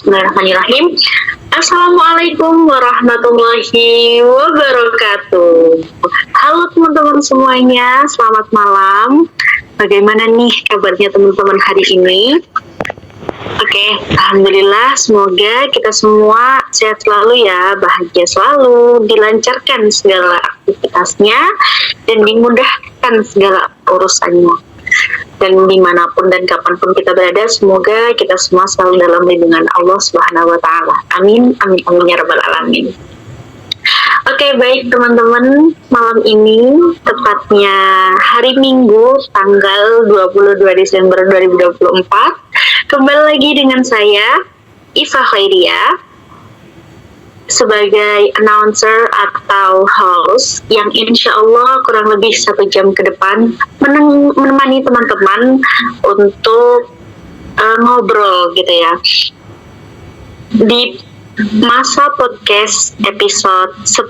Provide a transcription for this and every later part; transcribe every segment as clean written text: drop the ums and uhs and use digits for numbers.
Bismillahirrahmanirrahim. Assalamualaikum warahmatullahi wabarakatuh. Halo teman-teman semuanya, selamat malam. Bagaimana nih kabarnya teman-teman hari ini? Oke, alhamdulillah, semoga kita semua sehat selalu ya, bahagia selalu, dilancarkan segala aktivitasnya, dan dimudahkan segala urusannya. Dan dimanapun dan kapanpun kita berada, semoga kita semua selalu dalam lindungan Allah Subhanahu wa Ta'ala. Amin, amin, amin ya Rabbal Alamin. Oke, baik teman-teman, malam ini tepatnya hari Minggu tanggal 22 Desember 2024, kembali lagi dengan saya Iva Khairia sebagai announcer atau host yang insya Allah kurang lebih 1 jam ke depan menemani teman-teman untuk ngobrol gitu ya di masa podcast episode 10.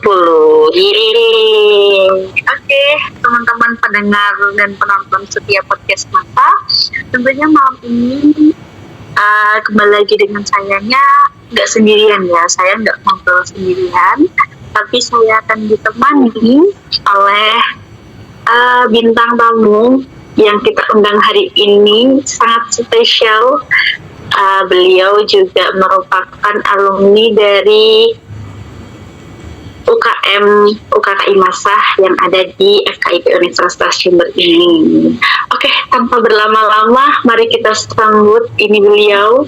Oke, teman-teman pendengar dan penonton setiap podcast masa, tentunya malam ini kembali lagi dengan sayanya nggak sendirian ya, saya nggak ngobrol sendirian, tapi saya akan ditemani oleh bintang tamu yang kita undang hari ini, sangat spesial. Beliau juga merupakan alumni dari UKKI Masah yang ada di FKIP Universitas Jember ini. Oke, tanpa berlama-lama, mari kita sambut ini beliau,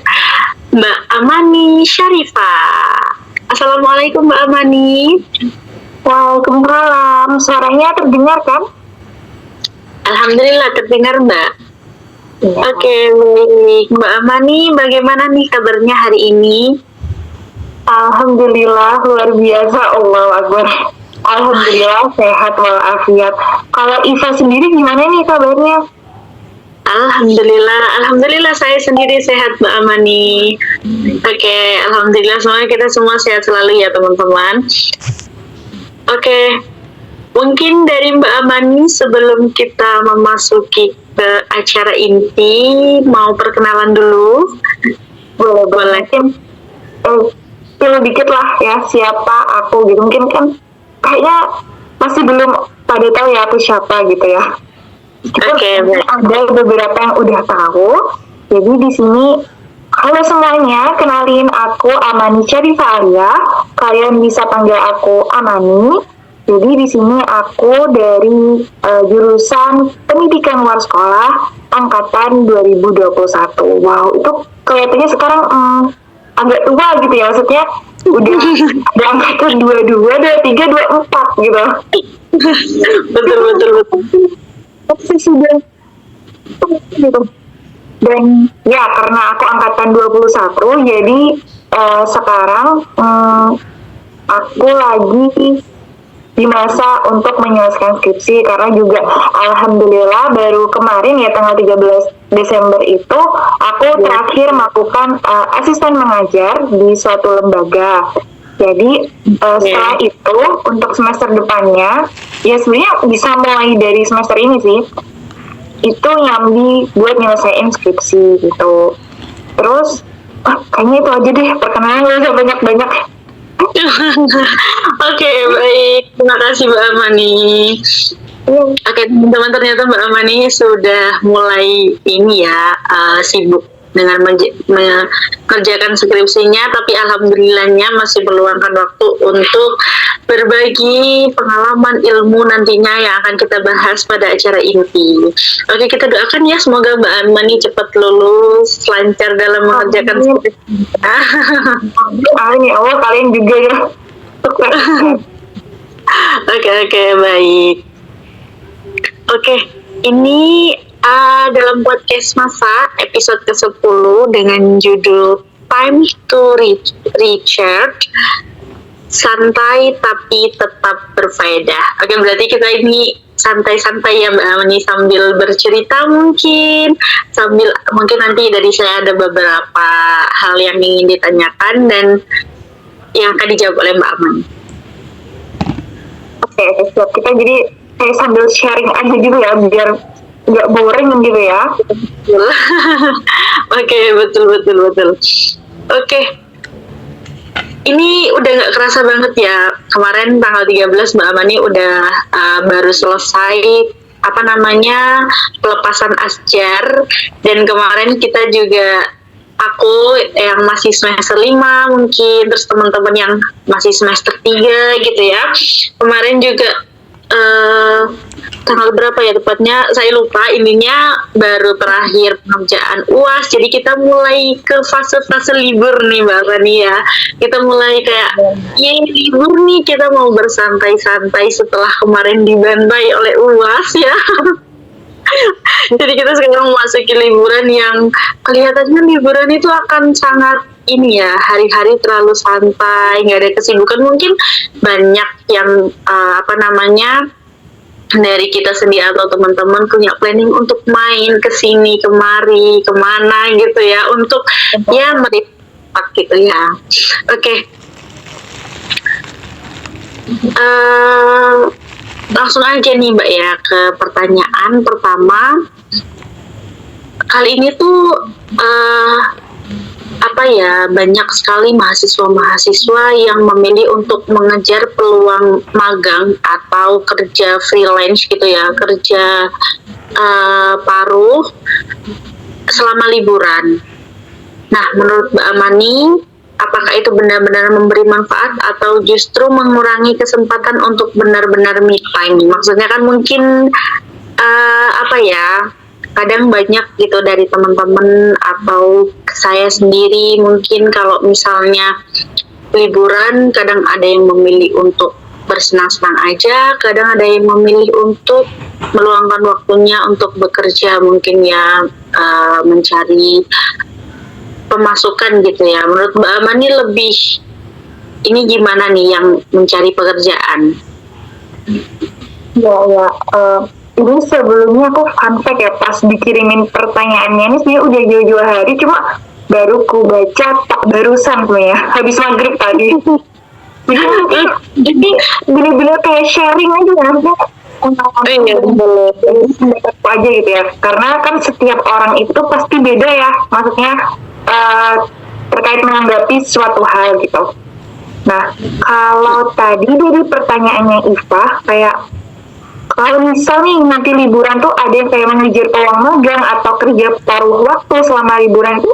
Mbak Amani Syarifah. Assalamualaikum Mbak Amani. Waalaikumsalam. Suaranya terdengar kan? Alhamdulillah terdengar Mbak. Ya. Oke, baik. Mbak Amani, bagaimana nih kabarnya hari ini? Alhamdulillah, luar biasa, Allahu Akbar. Alhamdulillah, sehat walafiat. Kalau Iva sendiri gimana nih kabarnya? Alhamdulillah saya sendiri sehat Mbak Amani. Oke, alhamdulillah, semoga kita semua sehat selalu ya teman-teman. Oke, mungkin dari Mbak Amani sebelum kita memasuki ke acara inti, mau perkenalan dulu? Boleh. Dulu dikit lah ya, siapa aku gitu. Mungkin kan kayaknya masih belum pada tahu ya aku siapa gitu ya. Oke. Ada beberapa yang udah tahu. Jadi di sini, halo semuanya, kenalin aku Amani Syarifah Alia. Kalian bisa panggil aku Amani. Jadi di sini aku dari jurusan Pendidikan Luar Sekolah angkatan 2021. Wow, itu kelihatannya sekarang agak tua gitu ya, maksudnya udah ada angkatan 22, 23, 24 gitu. Betul. Tapi sudah gitu. Dan ya karena aku angkatan 21, jadi sekarang aku lagi di masa untuk menyelesaikan skripsi, karena juga alhamdulillah baru kemarin ya tanggal 13 Desember itu aku terakhir melakukan asisten mengajar di suatu lembaga. Jadi setelah itu untuk semester depannya ya sebenarnya bisa mulai dari semester ini sih, itu nyambi buat nyelesain skripsi gitu. Terus kayaknya itu aja deh perkenalan, gak usah banyak-banyak. Oke, baik. Terima kasih Mbak Amani. Oke, teman-teman, ternyata Mbak Amani sudah mulai ini ya, sibuk dengan mengerjakan skripsinya, tapi alhamdulillahnya masih meluangkan waktu untuk berbagi pengalaman ilmu nantinya yang akan kita bahas pada acara inti. Oke, kita doakan ya semoga Mbak Amani cepat lulus, lancar dalam mengerjakan skripsinya. Amin ya Allah, kalian juga ya. Oke, baik. Oke, ini dalam podcast masa episode ke-10 dengan judul Time to Recharge, santai tapi tetap berfaedah. Oke, berarti kita ini santai-santai ya Mbak Amani, sambil bercerita mungkin nanti dari saya ada beberapa hal yang ingin ditanyakan dan yang akan dijawab oleh Mbak Amani. Oke, siap. Kita jadi kayak sambil sharing aja gitu ya, biar nggak boring gitu ya. Oke, betul. Oke, ini udah nggak kerasa banget ya. Kemarin tanggal 13 Mbak Amani udah baru selesai apa namanya pelepasan asjar, dan kemarin kita juga aku yang masih semester 5 mungkin, terus teman-teman yang masih semester 3 gitu ya. Kemarin juga tanggal berapa ya tepatnya saya lupa, ininya baru terakhir pengerjaan UAS, jadi kita mulai ke fase-fase libur nih Mbak Fani ya. Kita mulai kayak libur nih, kita mau bersantai-santai setelah kemarin dibantai oleh UAS ya. Jadi kita sekarang memasuki liburan yang kelihatannya liburan itu akan sangat ini ya, hari-hari terlalu santai, nggak ada kesibukan. Mungkin banyak yang apa namanya dari kita sendiri atau teman-teman punya planning untuk main ke sini kemari kemana gitu ya, untuk ya meripat gitu ya. Oke. Langsung aja nih Mbak ya ke pertanyaan pertama. Kali ini tuh apa ya, banyak sekali mahasiswa-mahasiswa yang memilih untuk mengejar peluang magang atau kerja freelance gitu ya, kerja paruh selama liburan. Nah, menurut Mbak Amani, apakah itu benar-benar memberi manfaat atau justru mengurangi kesempatan untuk benar-benar me time? Maksudnya kan mungkin apa ya, kadang banyak gitu dari teman-teman atau saya sendiri mungkin kalau misalnya liburan kadang ada yang memilih untuk bersenang-senang aja, kadang ada yang memilih untuk meluangkan waktunya untuk bekerja mungkin ya, mencari pemasukan gitu ya. Menurut Mbak Amani lebih ini gimana nih yang mencari pekerjaan? Ya, ini sebelumnya aku fun fact ya, pas dikirimin pertanyaannya ini sebenarnya udah jauh-jauh hari, cuma baru ku baca tak barusan ya, habis maghrib tadi. Jadi bener-bener kayak sharing aja ya, pendapatku aja gitu ya, karena kan setiap orang itu pasti beda ya, maksudnya terkait menanggapi suatu hal gitu. Nah, kalau tadi dari pertanyaannya Iva, kayak kalau misal nih nanti liburan tuh ada yang kayak mengejar peluang magang atau kerja paruh waktu selama liburan itu,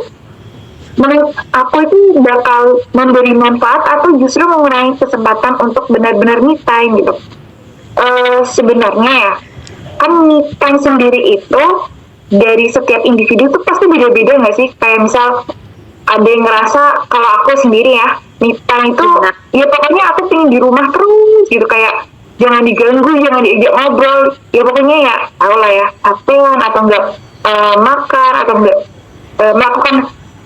menurut aku itu bakal memberi manfaat atau justru mengurangi kesempatan untuk benar-benar me time gitu. Sebenarnya ya, kan me time sendiri itu dari setiap individu tuh pasti beda-beda nggak sih? Kayak misal ada yang ngerasa, kalau aku sendiri ya, me time itu ya pokoknya aku pengen di rumah terus gitu, kayak jangan diganggu, jangan diajak ngobrol, ya pokoknya ya tau lah ya, HP-an atau enggak makan atau enggak melakukan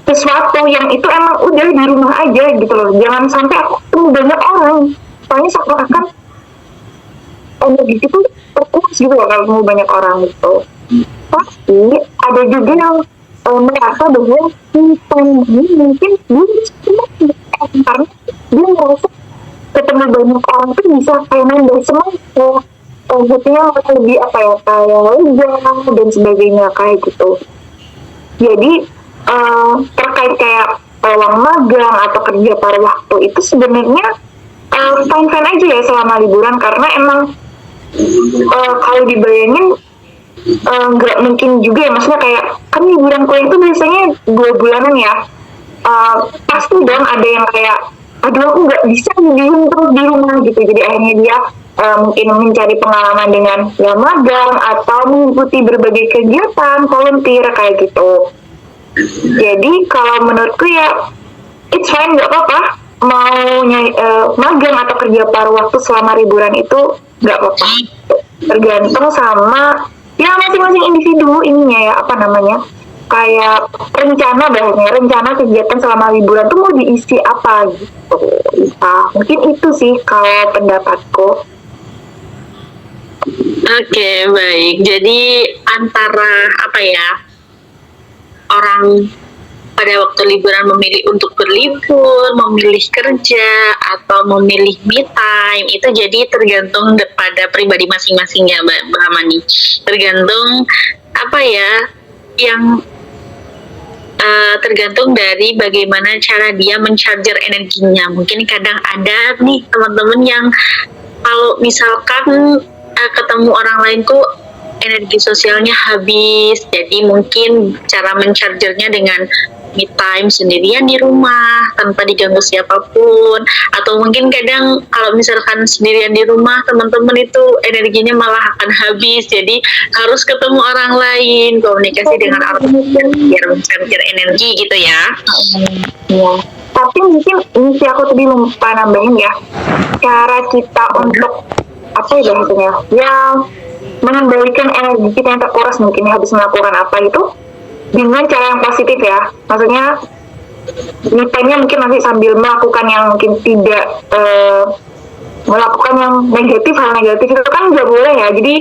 sesuatu yang itu emang udah di rumah aja gitu loh. Jangan sampai aku ketemu banyak orang, soalnya seakan-akan energi itu terkuras gitu loh kalau ketemu banyak orang gitu. Tapi ada juga yang merasa bahwa ini mungkin dia karena dia merasa ketemu banyak orang tuh bisa kayak nambah semangat, maksudnya lebih apa ya, kayak lega dan sebagainya kayak gitu. Jadi terkait kayak peluang magang atau kerja paruh waktu itu sebenarnya fine-fine aja ya selama liburan, karena emang kalau dibayangin nggak mungkin juga ya, maksudnya kayak kan liburan kuliah itu biasanya 2 bulanan ya, pasti dong ada yang kayak aduh aku nggak bisa diem terus di rumah gitu, jadi akhirnya dia mungkin mencari pengalaman dengan ya magang atau mengikuti berbagai kegiatan volunteer kayak gitu. Jadi kalau menurutku ya it's fine, nggak apa-apa mau magang atau kerja paruh waktu selama liburan itu nggak apa-apa, tergantung sama ya masing-masing individu ininya ya, apa namanya, kayak rencana kegiatan selama liburan tuh mau diisi apa gitu. Mungkin itu sih kalau pendapatku. Oke, baik. Jadi antara apa ya, orang pada waktu liburan memilih untuk berlibur, memilih kerja, atau memilih me time, itu jadi tergantung pada pribadi masing-masing ya Mbak Amani. Tergantung apa ya, yang tergantung dari bagaimana cara dia mencharger energinya. Mungkin kadang ada nih teman-teman yang kalau misalkan ketemu orang lain tuh energi sosialnya habis, jadi mungkin cara menchargernya dengan me time sendirian di rumah tanpa diganggu siapapun, atau mungkin kadang kalau misalkan sendirian di rumah teman-teman itu energinya malah akan habis, jadi harus ketemu orang lain, komunikasi dengan orang lain biar mencharger energi gitu ya. Ya. Tapi mungkin ini sih aku tadi lupa nambahin ya, cara kita untuk apa ya bahasanya, ya mengembalikan energi kita yang terkuras mungkin habis melakukan apa itu dengan cara yang positif ya. Maksudnya me-time-nya mungkin nanti sambil melakukan yang mungkin tidak melakukan yang negatif, hal negatif itu kan nggak boleh ya. Jadi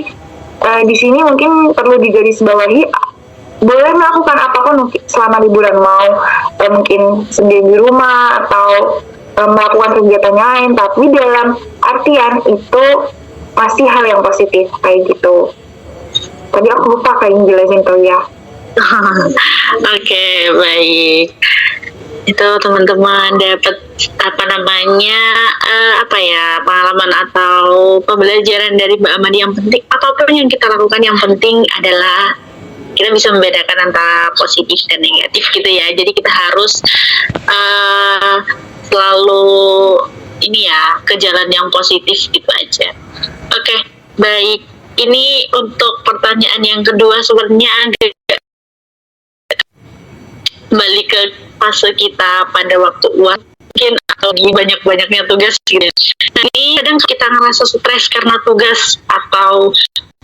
di sini mungkin perlu digarisbawahi, boleh melakukan apapun mungkin selama liburan, mau mungkin sendiri di rumah atau melakukan kegiatan lain, tapi dalam artian itu masih hal yang positif kayak gitu. Tadi aku lupa kayak jelasin tuh ya. Oke, baik. Itu teman-teman dapat apa namanya pengalaman atau pembelajaran dari Mbak Amani. Yang penting apapun yang kita lakukan, yang penting adalah kita bisa membedakan antara positif dan negatif gitu ya. Jadi kita harus selalu ini ya, ke jalan yang positif gitu aja. Oke, baik. Ini untuk pertanyaan yang kedua sebenarnya agak balik ke fase kita pada waktu UAS mungkin, atau di banyak-banyaknya tugas gitu. Nah, ini kadang kita ngerasa stres karena tugas, atau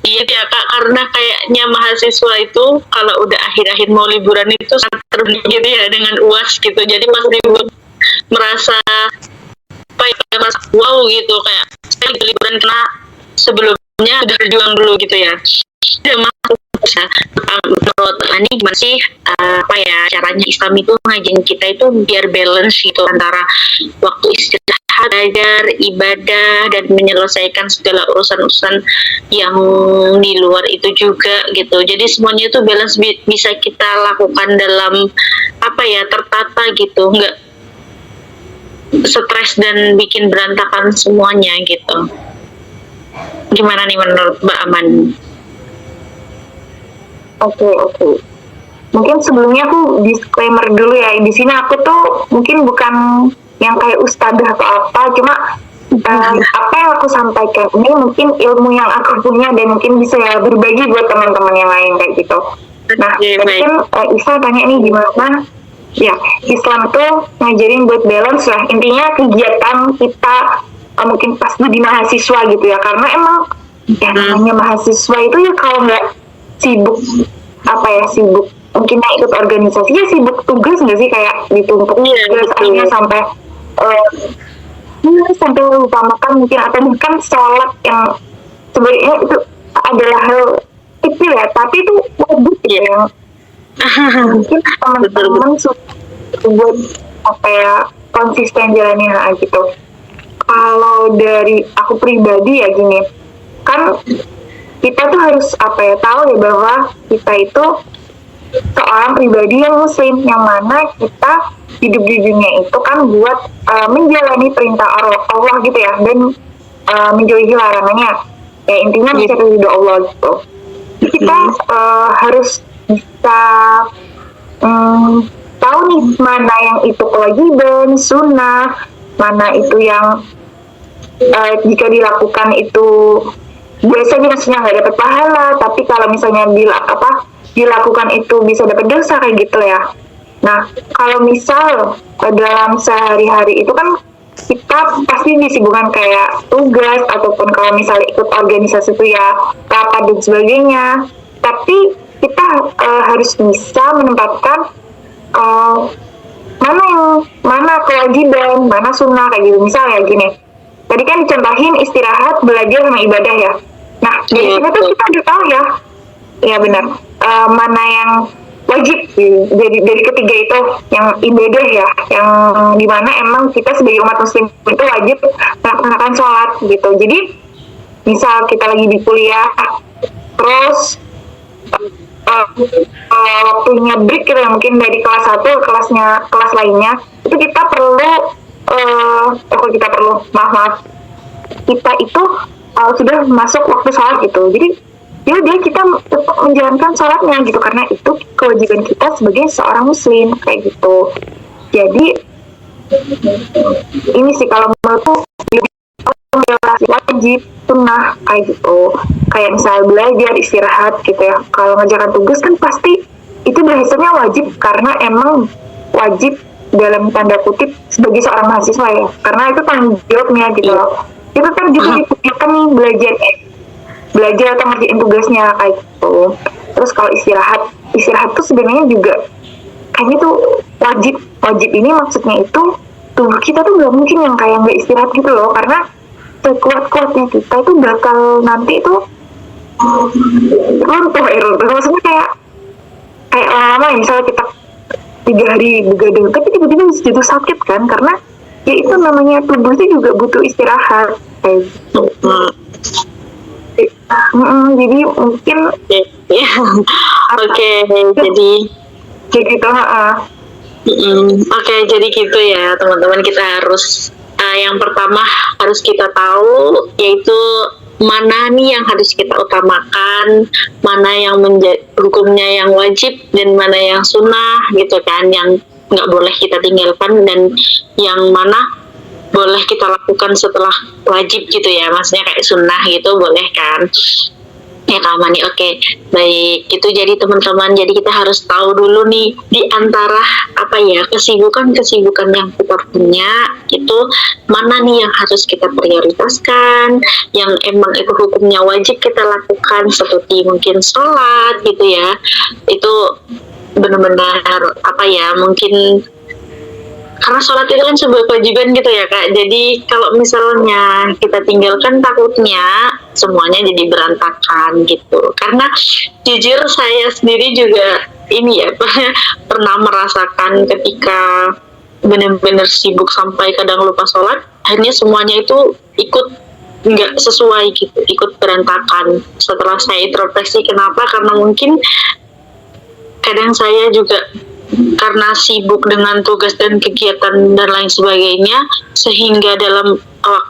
iya ya Kak, karena kayaknya mahasiswa itu kalau udah akhir-akhir mau liburan itu sangat terbeli gitu ya dengan UAS gitu. Jadi pas libur merasa merasa wow gitu, kayak saya liburan karena sebelumnya udah berjuang dulu gitu ya. Udah masuk bisa menurut Ani gimana sih caranya Islam itu ngajarin kita itu biar balance gitu antara waktu istirahat, belajar, ibadah, dan menyelesaikan segala urusan-urusan yang di luar itu juga gitu. Jadi semuanya itu balance bisa kita lakukan dalam tertata gitu, nggak stres dan bikin berantakan semuanya gitu. Gimana nih menurut Mbak Aman? Oke. Mungkin sebelumnya aku disclaimer dulu ya. Di sini aku tuh mungkin bukan yang kayak ustadzah atau apa, cuma apa yang aku sampaikan ini mungkin ilmu yang aku punya dan mungkin bisa ya berbagi buat teman-teman yang lain kayak gitu. Nah, mungkin Isa tanya nih gimana? Ya, Islam tuh ngajarin buat balance lah. Intinya kegiatan kita mungkin pas di mahasiswa gitu ya, karena emang ya namanya mahasiswa itu ya kalau nggak sibuk mungkin ikut organisasi ya sibuk tugas nggak sih, kayak ditumpuk tugas akhirnya sampai sampai lupa makan mungkin, atau mungkin sholat yang sebenarnya itu adalah hal kecil ya, tapi itu wajib ya. Mungkin teman-teman buat konsisten jalannya gitu. Kalau dari aku pribadi ya gini, kan kita tuh harus tahu ya bahwa kita itu seorang pribadi yang muslim, yang mana kita hidup di dunia itu kan buat menjalani perintah Allah gitu ya, dan menjauhi larangannya. Ya intinya mencari ridho Allah gitu. Kita harus bisa tahu nih mana yang itu kewajiban, sunnah, mana itu yang jika dilakukan itu biasanya maksudnya nggak dapat pahala, tapi kalau misalnya dilakukan itu bisa dapat dosa kayak gitu ya. Nah, kalau misal dalam sehari-hari itu kan kita pasti disibukkan kayak tugas, ataupun kalau misalnya ikut organisasi itu ya rapat dan sebagainya, tapi kita harus bisa menempatkan mana kewajiban, mana sunnah kayak gitu. Misalnya gini, tadi kan dicontohin istirahat, belajar, sama ibadah ya. Nah, dari sini tuh kita udah tahu ya benar, mana yang wajib. Dari ketiga itu yang ibadah ya, yang dimana emang kita sebagai umat muslim itu wajib melaksanakan sholat gitu. Jadi misal kita lagi di kuliah, terus waktunya break gitu ya, mungkin dari kelas 1 ke kelas lainnya, itu kita perlu kita perlu maaf kita itu sudah masuk waktu sholat gitu. Jadi dia kita tetap menjalankan sholatnya gitu, karena itu kewajiban kita sebagai seorang muslim kayak gitu. Jadi ini sih kalau menurutku wajib sunnah kayak gitu, kayak misalnya belajar, istirahat gitu ya. Kalau ngerjakan tugas kan pasti itu biasanya wajib, karena emang wajib dalam tanda kutip sebagai seorang mahasiswa ya, karena itu tanggung jawabnya gitu loh. Itu kan juga diperlukan belajar atau ngerjain tugasnya kayak gitu. Terus kalau istirahat tuh sebenarnya juga kayaknya tuh wajib ini maksudnya itu tubuh kita tuh nggak mungkin yang kayak nggak istirahat gitu loh, karena sekuat-kuatnya kita itu bakal nanti itu runtuh maksudnya kayak lama ya, misalnya kita 3 hari begadang tapi tiba-tiba jatuh sakit kan, karena ya itu namanya tubuh itu juga butuh istirahat kayak gitu. Jadi mungkin Oke, jadi gitu. Oke, jadi gitu ya teman-teman, kita harus yang pertama harus kita tahu yaitu mana nih yang harus kita utamakan, mana yang hukumnya yang wajib dan mana yang sunnah gitu kan, yang nggak boleh kita tinggalkan dan yang mana boleh kita lakukan setelah wajib gitu ya, maksudnya kayak sunnah gitu boleh kan ya Kak Amani. Oke, baik, itu jadi teman-teman, jadi kita harus tahu dulu nih di antara apa ya kesibukan yang kita punya itu mana nih yang harus kita prioritaskan, yang emang itu hukumnya wajib kita lakukan seperti mungkin sholat gitu ya, itu benar-benar apa ya, mungkin karena sholat itu kan sebuah kewajiban gitu ya Kak, jadi kalau misalnya kita tinggalkan takutnya semuanya jadi berantakan gitu. Karena jujur saya sendiri juga ini ya pernah merasakan ketika benar-benar sibuk sampai kadang lupa sholat, akhirnya semuanya itu ikut nggak sesuai gitu, ikut berantakan. Setelah saya introspeksi kenapa, karena mungkin kadang saya juga karena sibuk dengan tugas dan kegiatan dan lain sebagainya, sehingga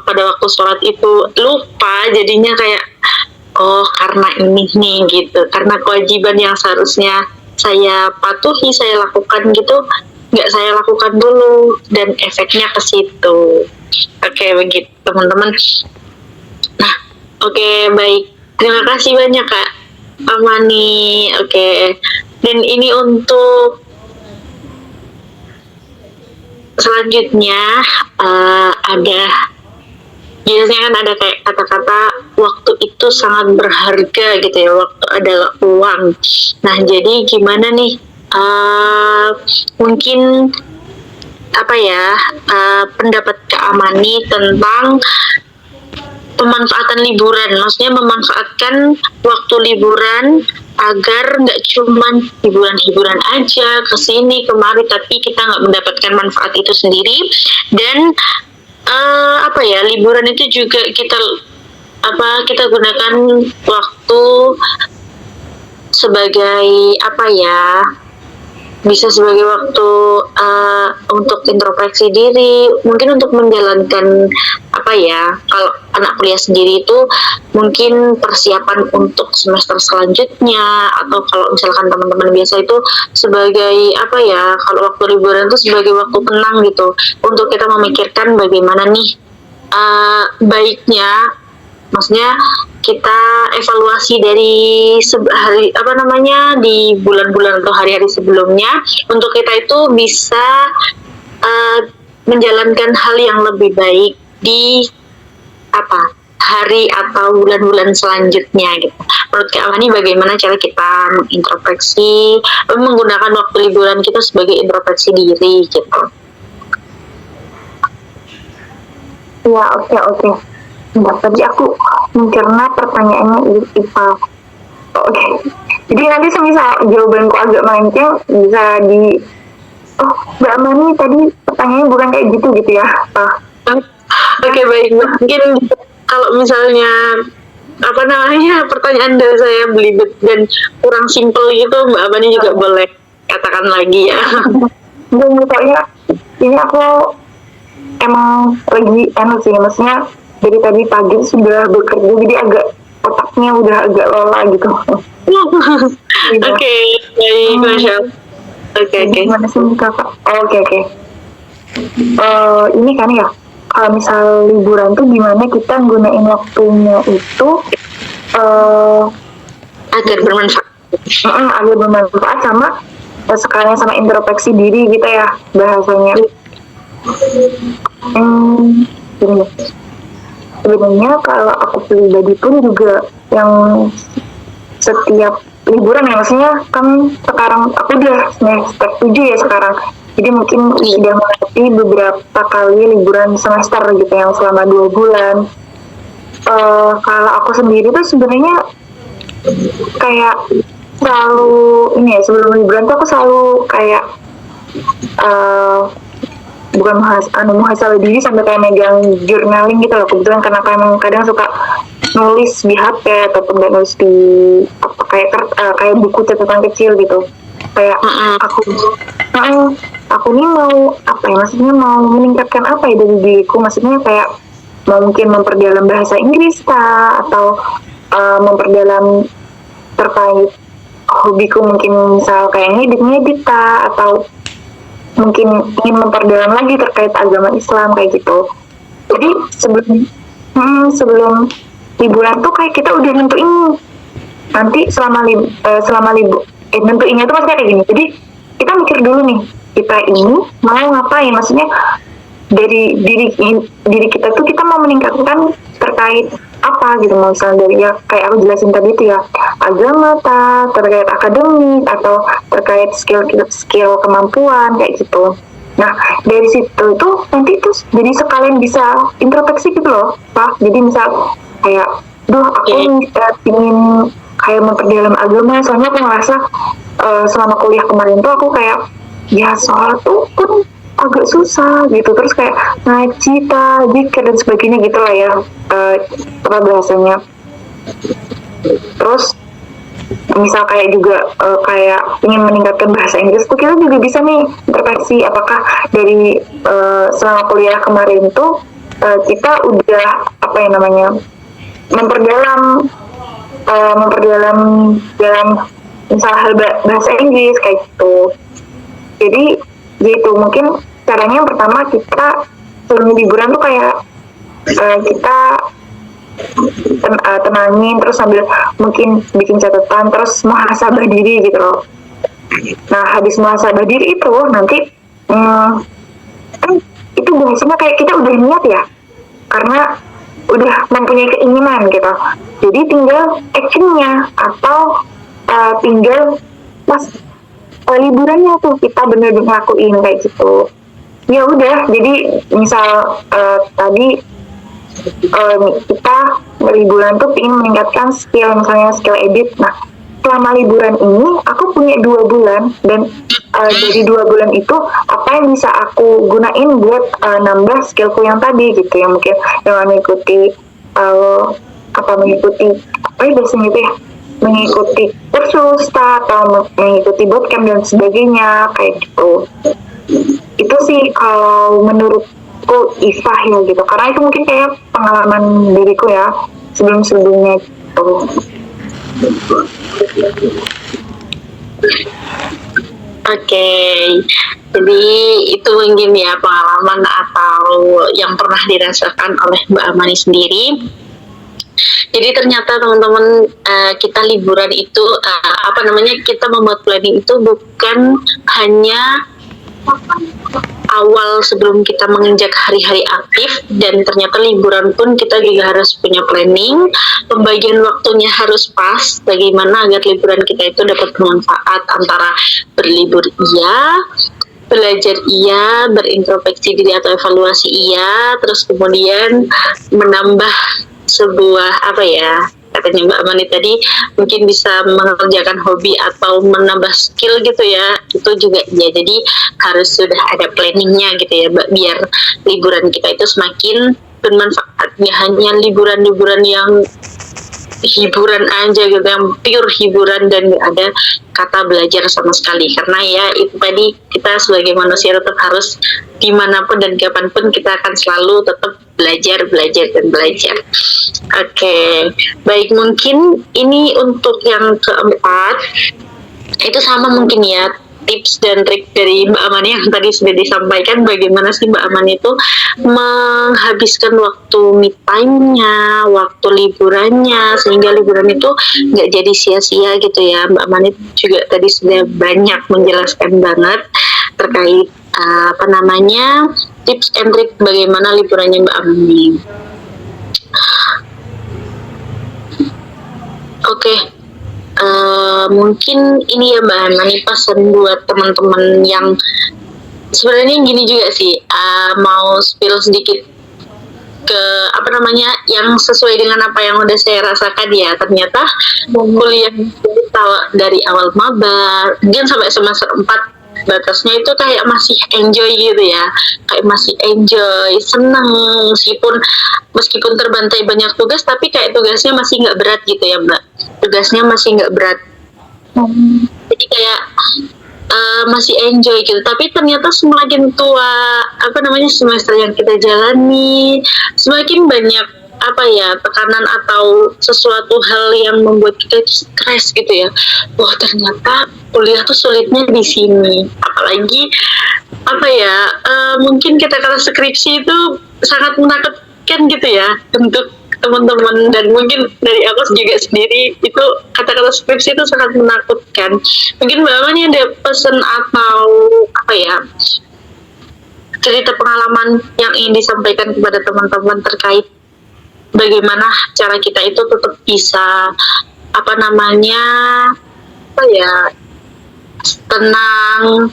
pada waktu sholat itu lupa, jadinya kayak oh karena ini nih gitu, karena kewajiban yang seharusnya saya patuhi, saya lakukan gitu, nggak saya lakukan dulu dan efeknya ke situ. Oke, begitu teman-teman. Nah, oke, baik, terima kasih banyak Kak Amani. Oke, dan ini untuk selanjutnya ada biasanya kan ada kayak kata-kata waktu itu sangat berharga gitu ya, waktu adalah uang. Nah, jadi gimana nih mungkin apa ya pendapat Kak Amani tentang pemanfaatan liburan, maksudnya memanfaatkan waktu liburan agar nggak cuman hiburan-hiburan aja kesini kemari, tapi kita nggak mendapatkan manfaat itu sendiri. Dan apa ya, liburan itu juga kita gunakan waktu sebagai apa ya, bisa sebagai waktu untuk introspeksi diri, mungkin untuk menjalankan apa ya, kalau anak kuliah sendiri itu mungkin persiapan untuk semester selanjutnya, atau kalau misalkan teman-teman biasa itu sebagai apa ya, kalau waktu liburan itu sebagai waktu tenang gitu, untuk kita memikirkan bagaimana nih baiknya, maksudnya kita evaluasi dari di bulan-bulan atau hari-hari sebelumnya, untuk kita itu bisa menjalankan hal yang lebih baik di hari atau bulan-bulan selanjutnya gitu. Menurut Kak Amani bagaimana cara kita mengintrospeksi, menggunakan waktu liburan kita sebagai introspeksi diri gitu? Ya, oke. Enggak, tadi aku mencerna pertanyaannya IPA. Oke. Jadi nanti semisal jawabanku agak melenceng, bisa Mbak Amani tadi pertanyaannya bukan kayak gitu ya. Oke, baik. Mungkin kalau misalnya apa namanya, pertanyaan dari saya belibet dan kurang simpel gitu, Mbak Amani juga boleh katakan lagi ya. Belum, soalnya ini aku emang lagi sih, maksudnya dari tadi pagi sudah bekerja, jadi agak otaknya udah agak lelah gitu. Oke, baik, Masya Allah. Oke. Gimana sih kakak? Oke. Ini kan ya, kalau misal liburan tuh gimana kita gunain waktunya itu Agar bermanfaat. agar bermanfaat sama sekalian sama introspeksi diri gitu ya bahasanya. Gini, sebenarnya kalau aku pribadi pun juga yang setiap liburan ya, maksudnya kan sekarang aku udah semester 7 ya sekarang, jadi mungkin udah melewati beberapa kali liburan semester gitu yang selama 2 bulan. Kalau aku sendiri tuh sebenarnya kayak selalu ini ya, sebelum liburan tuh aku selalu kayak bukan muhasabah diri sampai kayak megang journaling gitu loh, kebetulan karena aku emang kadang suka nulis di HP ataupun nggak nulis di apa kayak buku catatan kecil gitu, kayak aku nih mau apa ya, maksudnya mau meningkatkan apa ya dari diriku, maksudnya kayak mau mungkin memperdalam bahasa Inggris atau memperdalam terkait hobiku, mungkin misal kayak ngedit atau mungkin ingin memperdalam lagi terkait agama Islam kayak gitu. Jadi sebelum liburan tuh kayak kita udah nentuin nanti selama libur nentuinnya tuh maksudnya kayak gini. Jadi kita mikir dulu nih, kita ini mau ngapain, maksudnya dari diri kita tuh kita mau meningkatkan terkait apa gitu, misalnya dari ya kayak aku jelasin tadi itu ya, agama terkait akademik atau terkait skill kemampuan kayak gitu. Nah dari situ tuh nanti tuh jadi sekalian bisa introspeksi gitu loh Pak. Jadi misal kayak aku ingin kayak memperdalam agama, soalnya aku ngerasa selama kuliah kemarin tuh aku kayak ya soal tuh pun agak susah gitu, terus kayak ngaji, zikir dan sebagainya gitu lah ya, apa bahasanya. Terus misal kayak juga kayak ingin meningkatkan bahasa Inggris tuh kita juga bisa nih intervensi, apakah dari selama kuliah kemarin tuh kita udah apa ya namanya memperdalam dalam misal hal bahasa Inggris kayak gitu. Jadi gitu mungkin caranya yang pertama kita sebelum liburan tuh kayak kita tenangin, terus sambil mungkin bikin catatan, terus muhasabah diri gitu loh. Nah habis muhasabah diri itu nanti kan itu biasanya kayak kita udah niat ya, karena udah mempunyai keinginan gitu, jadi tinggal actionnya atau tinggal pas liburannya tuh kita bener-bener ngelakuin kayak gitu. Ya udah, jadi misal tadi kita liburan tuh ingin meningkatkan skill, misalnya skill edit. Nah selama liburan ini aku punya 2 bulan, dan dari 2 bulan itu apa yang bisa aku gunain buat nambah skillku yang tadi gitu ya, mungkin dengan mengikuti biasanya itu ya, mengikuti kursus atau mengikuti bootcamp dan sebagainya kayak gitu. Itu sih kalau menurutku Ifah ya gitu, karena itu mungkin kayak pengalaman diriku ya sebelumnya gitu. Oke, jadi itu mungkin ya pengalaman atau yang pernah dirasakan oleh Mbak Amani sendiri. Jadi ternyata teman-teman, kita liburan itu kita membuat planning itu bukan hanya awal sebelum kita menginjak hari-hari aktif, dan ternyata liburan pun kita juga harus punya planning, pembagian waktunya harus pas, bagaimana agar liburan kita itu dapat bermanfaat, antara berlibur iya, belajar iya, berintrospeksi diri atau evaluasi iya, terus kemudian menambah sebuah katanya Mbak Amani tadi, mungkin bisa mengerjakan hobi atau menambah skill gitu ya, itu juga ya. Jadi harus sudah ada planningnya gitu ya, biar liburan kita itu semakin bermanfaat, ya hanya liburan-liburan yang hiburan aja gitu, yang pure hiburan dan nggak ada kata belajar sama sekali. Karena ya itu tadi, kita sebagai manusia tetap harus dimanapun dan kapanpun kita akan selalu tetap belajar, belajar dan belajar. Oke, baik, mungkin ini untuk yang keempat itu sama mungkin ya, tips dan trik dari Mbak Amani yang tadi sudah disampaikan, bagaimana sih Mbak Amani itu menghabiskan waktu me time-nya, waktu liburannya, sehingga liburan itu nggak jadi sia-sia gitu ya. Mbak Amani juga tadi sudah banyak menjelaskan banget terkait apa namanya, tips and trik bagaimana liburannya Mbak Amani. Oke. Mungkin ini ya Mbak Amani, pesan buat teman-teman yang sebenarnya gini juga sih, mau spill sedikit ke apa namanya, yang sesuai dengan apa yang udah saya rasakan ya. Ternyata kuliah dari awal maba mungkin sampai semester 4 batasnya itu kayak masih enjoy gitu ya, kayak masih enjoy, seneng, meskipun terbantai banyak tugas, tapi kayak tugasnya masih nggak berat gitu ya Mbak, tugasnya masih nggak berat, jadi kayak masih enjoy gitu. Tapi ternyata semakin tua, apa namanya, semester yang kita jalani, semakin banyak apa ya, tekanan atau sesuatu hal yang membuat kita itu stres gitu ya. Wah, ternyata kuliah tuh sulitnya di sini. Apalagi apa ya, mungkin kata-kata skripsi itu sangat menakutkan gitu ya untuk teman-teman, dan mungkin dari aku juga sendiri, itu kata-kata skripsi itu sangat menakutkan. Mungkin Mbak Amani ada pesan atau apa ya, cerita pengalaman yang ingin disampaikan kepada teman-teman terkait bagaimana cara kita itu tetap bisa apa namanya, apa ya, tenang,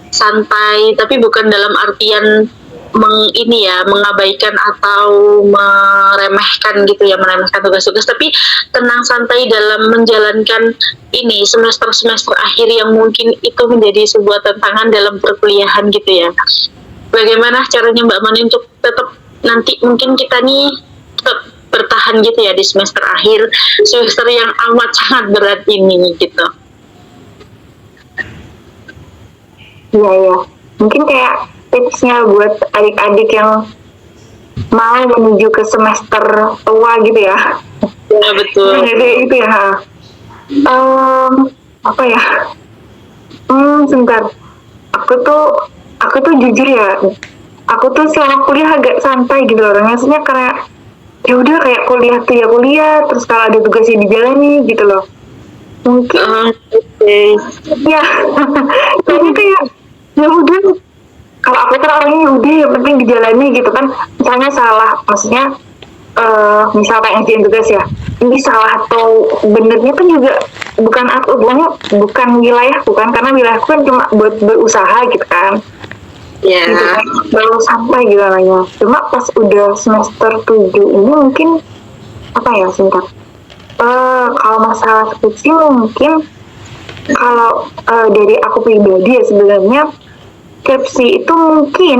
santai, tapi bukan dalam artian mengabaikan atau meremehkan gitu ya, meremehkan tugas-tugas, tapi tenang santai dalam menjalankan ini semester-semester akhir yang mungkin itu menjadi sebuah tantangan dalam perkuliahan gitu ya. Bagaimana caranya Mbak Mani untuk tetap nanti mungkin kita nih tetap bertahan gitu ya di semester akhir, semester yang amat sangat berat ini gitu. Iya, mungkin kayak tipsnya buat adik-adik yang mau menuju ke semester tua gitu ya. Ya betul. Jadi itu ya. Apa ya? Sebentar. Aku tuh jujur ya. Aku tuh selama kuliah agak santai gitu loh. Maksudnya karena ya udah, kayak kuliah tuh ya kuliah, terus kalau ada tugasnya dijalani gitu loh. Mungkin ya. Jadi kayak ya udah, kalau aku kan orangnya udah yang penting dijalani gitu kan. Misalnya salah, maksudnya misal kayak ngerjain tugas ya, ini salah atau benernya kan juga bukan aku, bukan wilayahku kan, karena wilayahku kan cuma buat berusaha gitu kan. Ya. Gitu kan, baru sampai gitu namanya. Cuma pas udah semester 7 ini mungkin apa ya, sebentar. Kalau masalah skripsi mungkin kalau dari aku pribadi ya, sebenarnya skripsi itu mungkin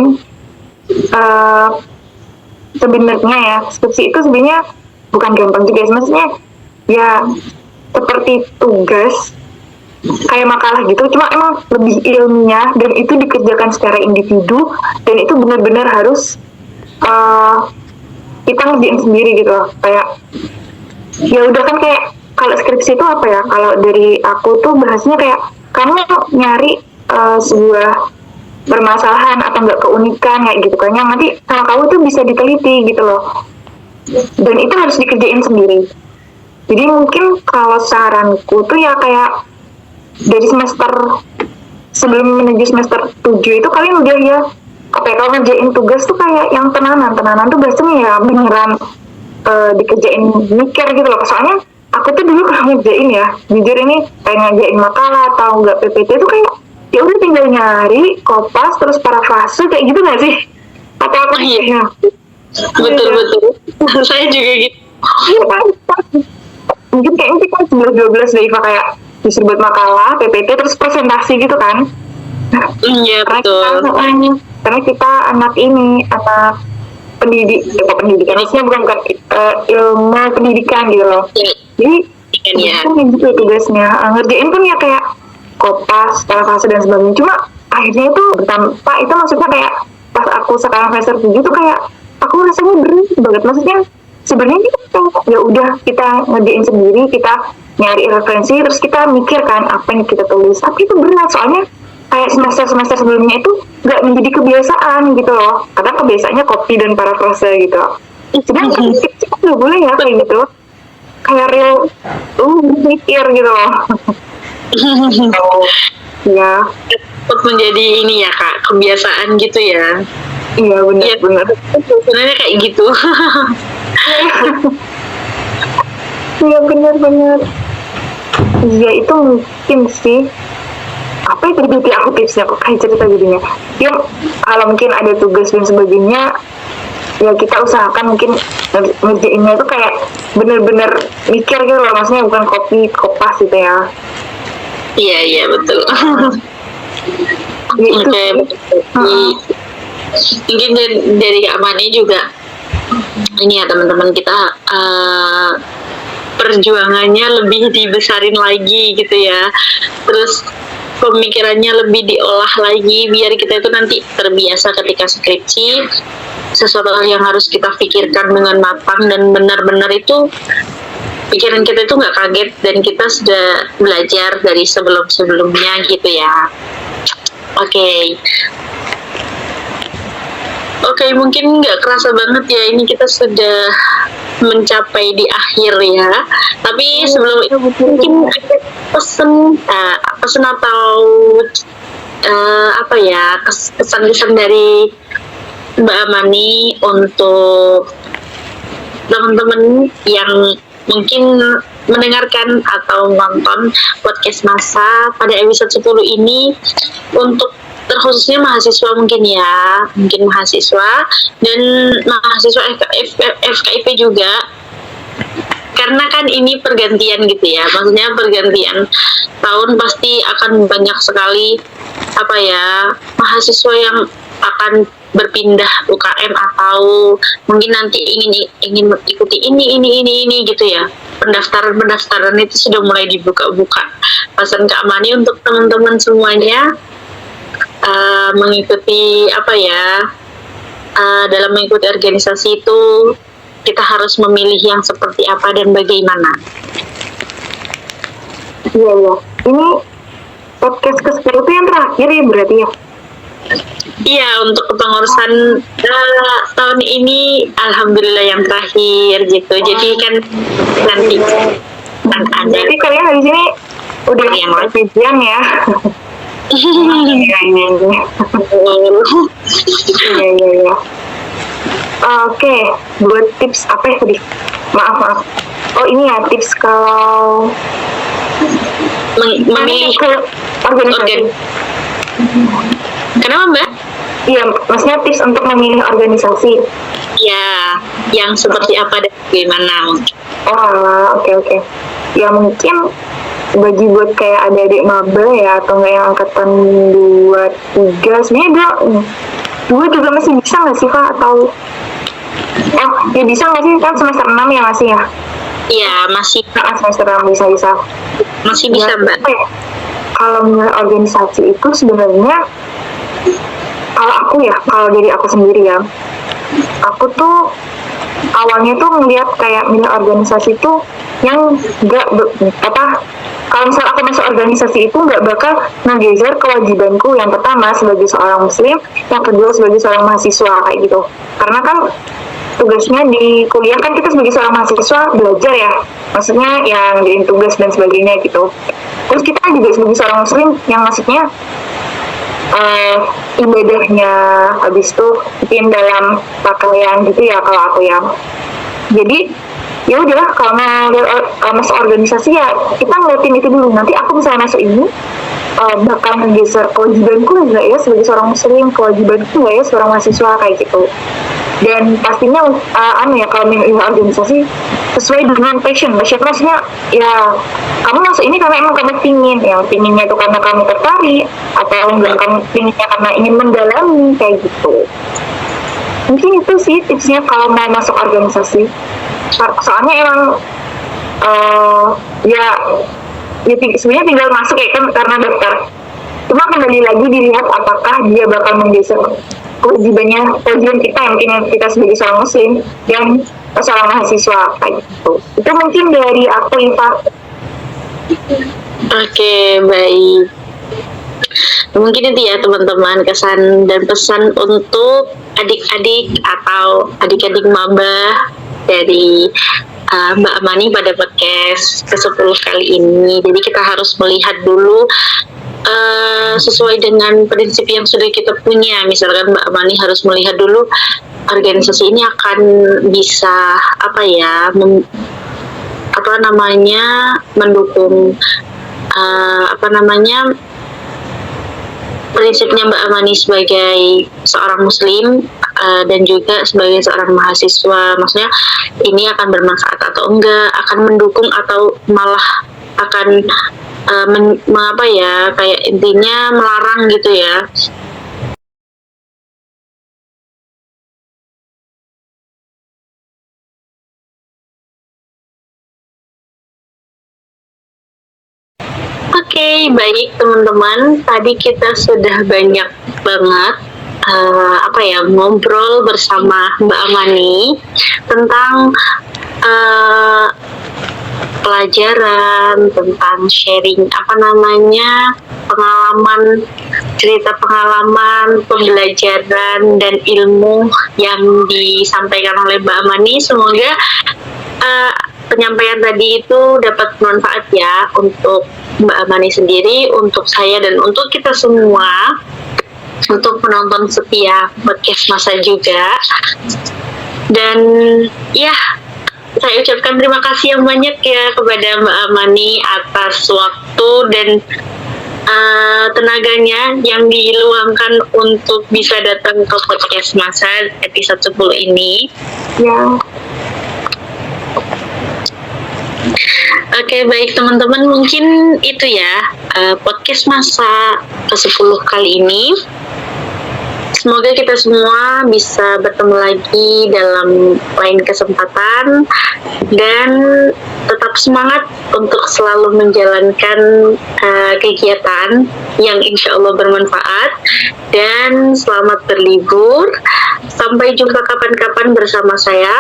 sebenarnya ya, skripsi itu sebenarnya bukan gampang juga, maksudnya ya seperti tugas kayak makalah gitu, cuma emang lebih ilmiah dan itu dikerjakan secara individu, dan itu benar-benar harus kita ngerjain sendiri gitu loh. Kayak ya udah kan, kayak kalau skripsi itu apa ya, kalau dari aku tuh bahasnya kayak kamu nyari sebuah permasalahan atau enggak keunikan kayak gitu kan, yang nanti sama kamu tuh bisa diteliti gitu loh, dan itu harus dikerjain sendiri. Jadi mungkin kalau saranku tuh ya kayak dari semester sebelum menuju semester 7 itu kalian udah ya apa ya, kalau ngerjain tugas tuh kayak yang tenanan tuh biasanya ya beneran dikerjain mikir gitu loh. Soalnya aku tuh dulu kalau ngerjain ya, jujur ini kayak ngerjain makalah atau enggak PPT itu kayak ya udah tinggal nyari, kopas, terus parafrase kayak gitu nggak sih? Atau aku Iya. Betul. Saya juga gitu. Mungkin kayaknya kita 11-12 dari kayak disuruh buat makalah, PPT, terus presentasi gitu kan? Iya betul. Karena kita anak pendidikan, maksudnya bukan ilmu pendidikan gitu loh. Jadi Kan ya. kan gitu tugasnya. Ngerjain pun ya kayak kopas, fase dan sebagainya. Cuma akhirnya itu bertampak, itu maksudnya kayak pas aku sekarang semester 7 tuh kayak aku rasanya berat banget. Maksudnya sebenarnya kita ya udah kita ngerjain sendiri, kita nyari referensi, terus kita mikir kan apa yang kita tulis. Tapi itu berat soalnya kayak semester sebelumnya itu nggak menjadi kebiasaan gitu loh. Kadang kebiasaannya copy dan parafrase gitu. Sedangkan kita nggak boleh ya kayak gitu. Kayak real, mikir gitu loh. Ya, Untuk menjadi ini ya Kak, kebiasaan gitu ya. iya Iya, benar. sebenarnya kayak gitu. Iya benar. Iya itu mungkin sih. Apa itu tadi aku tipsnya kok kayak cerita jadinya. Ya kalau mungkin ada tugas dan sebagainya, ya kita usahakan mungkin ngerjainnya itu kayak bener-bener mikir gitu loh, maksudnya bukan copy kopas gitu ya. Iya betul. Ya itu Oke, mungkin dari Kak Mani juga ini ya teman-teman kita perjuangannya lebih dibesarin lagi gitu ya. Terus pemikirannya lebih diolah lagi biar kita itu nanti terbiasa ketika skripsi, sesuatu yang harus kita pikirkan dengan matang dan benar-benar itu pikiran kita itu nggak kaget dan kita sudah belajar dari sebelum-sebelumnya gitu ya. Oke, mungkin nggak kerasa banget ya ini kita sudah mencapai di akhir ya. Tapi sebelum itu mungkin ada pesan atau apa ya kesan-kesan dari Mbak Amani untuk teman-teman yang mungkin mendengarkan atau nonton podcast Masa pada episode 10 ini, untuk terkhususnya mahasiswa mungkin mahasiswa dan mahasiswa FKIP juga, karena kan ini pergantian gitu ya, maksudnya pergantian tahun pasti akan banyak sekali mahasiswa yang akan berpindah UKM atau mungkin nanti ingin mengikuti ini gitu ya. Pendaftaran itu sudah mulai dibuka. Pesan Kak Mani untuk teman-teman semuanya mengikuti dalam mengikuti organisasi itu kita harus memilih yang seperti apa dan bagaimana. Iya. Ini podcast ke-10 itu yang terakhir ya berarti ya? Iya, untuk kepengurusan tahun ini alhamdulillah yang terakhir gitu. Jadi kan nanti ada. Jadi kalian habis ini udah yang ujian ya? Iya. Oke, buat tips apa ya tadi? Maaf. Oh ini ya tips kalau memilih ke organisasi. Kenapa Mbak? Iya, maksudnya tips untuk memilih organisasi. Ya, yang seperti apa dan bagaimana? Oh, oke. Ya mungkin bagi buat kayak adik-adik maba ya, atau nggak yang angkatan 2, 3, sebenarnya dua juga masih bisa nggak sih Kak? Atau ya bisa nggak sih, kan semester 6 ya masih ya? Iya, masih. Semester 6 bisa. Masih bisa ya, Mbak. Kalau menilai organisasi itu sebenarnya, kalau dari aku sendiri ya, aku tuh awalnya tuh ngeliat kayak milih organisasi itu yang kalau misalnya aku masuk organisasi itu nggak bakal ngegeser kewajibanku yang pertama sebagai seorang muslim, yang kedua sebagai seorang mahasiswa kayak gitu. Karena kan tugasnya di kuliah kan kita sebagai seorang mahasiswa belajar ya, maksudnya yang jadi tugas dan sebagainya gitu. Terus kita juga sebagai seorang muslim yang maksudnya ibadahnya habis itu mungkin dalam pakaian gitu ya kalau aku ya. Jadi ya udahlah, kalau masuk organisasi ya kita ngeliatin itu dulu, nanti aku misalnya masuk ini bakal menggeser kewajibanku nggak ya sebagai seorang muslim, kewajibanku nggak ya seorang mahasiswa kayak gitu. Dan pastinya kalau milih organisasi sesuai dengan passion maksudnya ya kamu masuk ini karena emang kamu pinginnya itu karena kamu tertarik atau enggak kamu pinginnya karena ingin mendalami kayak gitu. Mungkin itu sih tipsnya kalau mau masuk organisasi. Soalnya emang ya sebenarnya tinggal masuk ya kan karena daftar. Cuma kembali lagi dilihat apakah dia bakal menggeser kewajiban kita mungkin yang kita sebagai seorang muslim dan seorang mahasiswa kayak gitu. Itu mungkin dari aku, Iva. Oke, baik. Mungkin itu ya teman-teman, kesan dan pesan untuk adik-adik atau adik-adik maba dari Mbak Amani pada podcast ke-10 kali ini. Jadi kita harus melihat dulu sesuai dengan prinsip yang sudah kita punya. Misalkan Mbak Amani harus melihat dulu organisasi ini akan bisa mendukung prinsipnya Mbak Amani sebagai seorang muslim dan juga sebagai seorang mahasiswa. Maksudnya ini akan bermanfaat atau enggak, akan mendukung atau malah akan kayak intinya melarang gitu ya. Oke, baik teman-teman. Tadi kita sudah banyak banget ngobrol bersama Mbak Amani tentang pelajaran, tentang sharing cerita pengalaman, pembelajaran dan ilmu yang disampaikan oleh Mbak Amani. Semoga penyampaian tadi itu dapat bermanfaat ya untuk Mbak Amani sendiri, untuk saya dan untuk kita semua, untuk penonton setia podcast Masa juga. Dan ya, saya ucapkan terima kasih yang banyak ya kepada Mbak Amani atas waktu dan tenaganya yang diluangkan untuk bisa datang ke podcast Masa episode 10 ini. Ya. Oke, baik teman-teman, mungkin itu ya podcast Masa ke-10 kali ini. Semoga kita semua bisa bertemu lagi dalam lain kesempatan dan tetap semangat untuk selalu menjalankan kegiatan yang insya Allah bermanfaat, dan selamat berlibur. Sampai jumpa kapan-kapan bersama saya.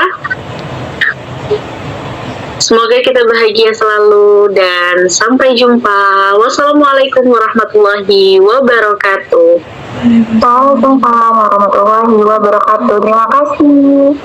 Semoga kita bahagia selalu dan sampai jumpa. Wassalamualaikum warahmatullahi wabarakatuh. Waalaikumsalam warahmatullahi wabarakatuh. Terima kasih.